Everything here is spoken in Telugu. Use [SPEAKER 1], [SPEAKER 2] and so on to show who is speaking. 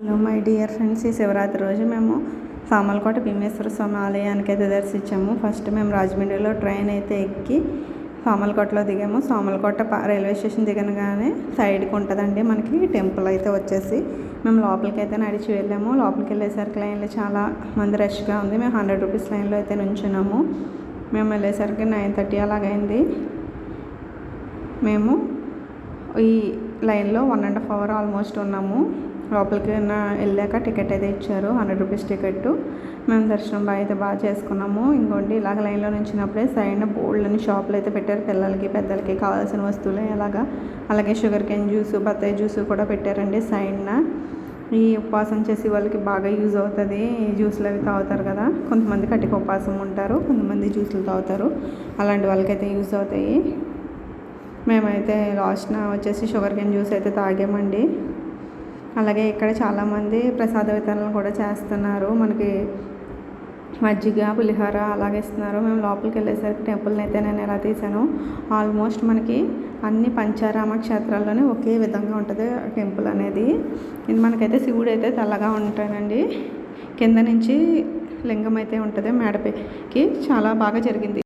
[SPEAKER 1] హలో మై డియర్ ఫ్రెండ్స్, ఈ శివరాత్రి రోజు మేము సామర్లకోట భీమేశ్వర స్వామి ఆలయానికి అయితే దర్శించాము. ఫస్ట్ మేము రాజమండ్రిలో ట్రైన్ అయితే ఎక్కి సామర్లకోటలో దిగాము. సామర్లకోట రైల్వే స్టేషన్ దిగనగానే సైడ్కి ఉంటుందండి మనకి టెంపుల్ అయితే వచ్చేసి. మేము లోపలికి అయితే నడిచి వెళ్ళాము. లోపలికి వెళ్ళేసరికి లైన్లో చాలా మంది రష్గా ఉంది. మేము 100 రూపీస్ లైన్లో అయితే నుంచున్నాము. మేము వెళ్ళేసరికి 9:30 అలాగైంది. మేము ఈ లైన్లో 1.5 అవర్ ఆల్మోస్ట్ ఉన్నాము. లోపలికి వెళ్ళాక టికెట్ అయితే ఇచ్చారు, 100 రూపీస్ టికెట్. మేము దర్శనం బాగా చేసుకున్నాము. ఇంకోండి ఇలాగ లైన్లో నుంచినప్పుడే సైడ్న బోల్డ్ని షాపులు అయితే పెట్టారు. పిల్లలకి పెద్దలకి కావాల్సిన వస్తువులు అలాగే షుగర్ కేన్ జ్యూసు, బత్తాయి జ్యూసు కూడా పెట్టారండి సైడ్న. ఈ ఉపవాసం చేసి వాళ్ళకి బాగా యూజ్ అవుతుంది. ఈ జ్యూసులు అవి తాగుతారు కదా, కొంతమంది కటిక ఉపవాసం ఉంటారు, కొంతమంది జ్యూసులు తాగుతారు. అలాంటి వాళ్ళకైతే యూజ్ అవుతాయి. మేమైతే లాస్ట్న వచ్చేసి షుగర్ కేన్ జ్యూస్ అయితే తాగామండి. అలాగే ఇక్కడ చాలామంది ప్రసాద వితరణ కూడా చేస్తున్నారు. మనకి మజ్జిగ, పులిహోర అలాగే ఇస్తున్నారు. మేము లోపలికి వెళ్ళేసరికి టెంపుల్ని అయితే నేను ఎలా తీసాను, ఆల్మోస్ట్ మనకి అన్ని పంచారామ క్షేత్రాల్లోనే ఒకే విధంగా ఉంటుంది టెంపుల్ అనేది. ఇది మనకైతే శివుడు అయితే తెల్లగా ఉంటాడండి. కింద నుంచి లింగం అయితే ఉంటుంది మేడపైకి. చాలా బాగా జరిగింది.